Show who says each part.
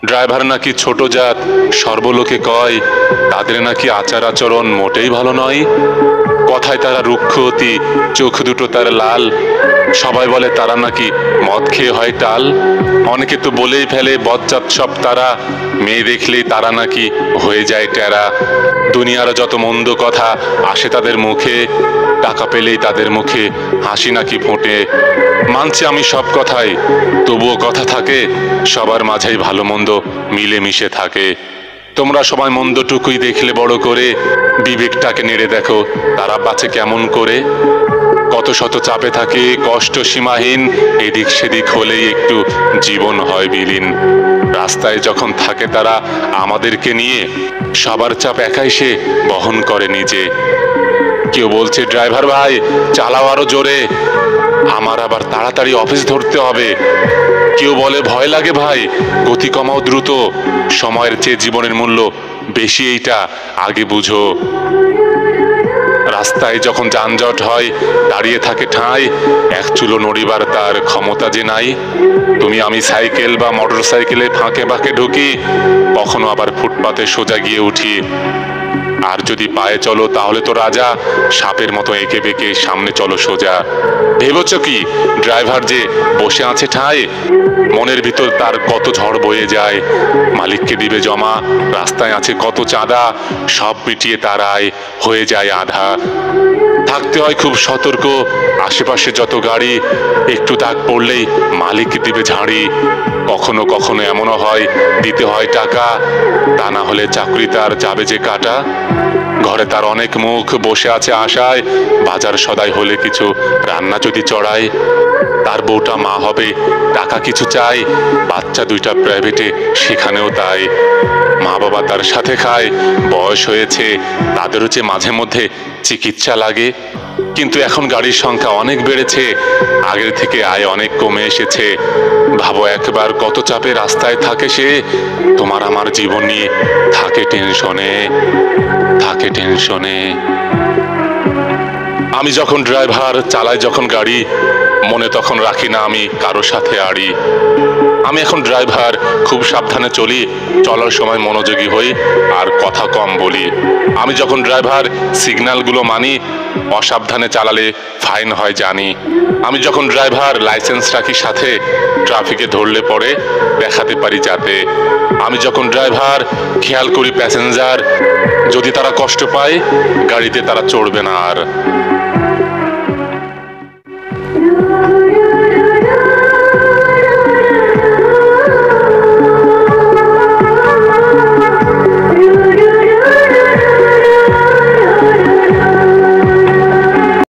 Speaker 1: Driver নাকি ছোট জাত, সর্বলোকে কয় তাদের নাকি আচার আচরণ মোটেই ভালো নয়। কথায় তারা রুক্ষ অতি, চোখ দুটো তার লাল। সবাই বলে তারা নাকি মদ খেয়ে হয় টাল। অনেকে তো বলেই ফেলে বজ্জাত সব তারা, মেয়ে দেখলেই তারা নাকি হয়ে যায় টেরা। দুনিয়ার যত মন্দ কথা আসে তাদের মুখে, টাকা পেলেই তাদের মুখে হাসি নাকি ফোটে। মানছি আমি সব কথাই, তবুও কথা থাকে সবার মাঝেই ভালো মন্দ মিলেমিশে থাকে। তোমরা সবাই মন্দটুকুই দেখলে বড় করে, বিবেকটাকে নেড়ে দেখো তারা বাঁচে কেমন করে। কত শত চাপে থাকে, কষ্ট সীমাহীন, এদিক সেদিক হলেই একটু জীবন হয় বিলীন। রাস্তায় যখন থাকে তারা আমাদেরকে নিয়ে, সবার চাপ একাই সে বহন করে নিজে। কেউ বলছে ড্রাইভার ভাই চালাও আরো জোরে, আমার আবার তাড়াতাড়ি অফিস ধরতে হবে। কেউ বলে ভয় লাগে ভাই গতি কমাও দ্রুত, সময়ের চেয়ে জীবনের মূল্য বেশি এইটা আগে বুঝো। রাস্তায় যখন যানজট হয় দাঁড়িয়ে থাকে ঠাঁই, এক চুলো নড়িবার তার ক্ষমতা যে নাই। তুমি আমি সাইকেল বা মোটর সাইকেলে ফাঁকে ফাঁকে ঢুকি, কখনো আবার ফুটপাতে সোজা গিয়ে উঠি। আর যদি পায়ে চলো তাহলে তো রাজা, সাপের মতো এঁকে বেঁকে সামনে চলো সোজা। ভেবেছ কি ড্রাইভার যে বসে আছে ঠায়, মনের ভিতর তার কত ঝড় বয়ে যায়। মালিককে দিবে জমা, রাস্তায় আছে কত চাঁদা, সব মিটিয়ে তার আয় হয়ে যায় আধা। থাকতে হয় খুব সতর্ক, আশেপাশে যত গাড়ি, একটু দাগ পড়লেই মালিক দিবে ঝাড়ি। কখনো কখনো এমনও হয় দিতে হয় টাকা, তা না হলে চাকরি তার যাবে যে কাটা। ঘরে তার অনেক মুখ বসে আছে আশায়, বাজার সদাই হলে কিছু রান্না যদি চড়ায়। তার বউটা মা হবে, টাকা কিছু চাই, বাচ্চা দুইটা প্রাইভেটে সেখানেও তাই। মা বাবা তার সাথে খায়, বয়স হয়েছে তাদেরও যে মাঝে মধ্যে চিকিৎসা লাগে। কিন্তু এখন গাড়ির সংখ্যা অনেক বেড়েছে, আগের থেকে আয় অনেক কমে এসেছে। ভাবো একবার কত চাপে রাস্তায় থাকে সে, তোমার আমার জীবন নিয়ে থাকে টেনশনে, থাকে টেনশনে। আমি যখন ড্রাইভার চালাই যখন গাড়ি, মনে তখন রাখি না আমি কারো সাথে আড়ি। আমি এখন ড্রাইভার, খুব সাবধানে চলি, চলার সময় মনোযোগী হই আর কথা কম বলি। আমি যখন ড্রাইভার সিগন্যালগুলো মানি, অসাবধানে চালালে ফাইন হয় জানি। আমি যখন ড্রাইভার লাইসেন্স রাখি সাথে, ট্রাফিকে ধরলে পরে দেখাতে পারি যাতে। আমি যখন ড্রাইভার খেয়াল করি প্যাসেঞ্জার, যদি তারা কষ্ট পায় গাড়িতে তারা চড়বে না আর।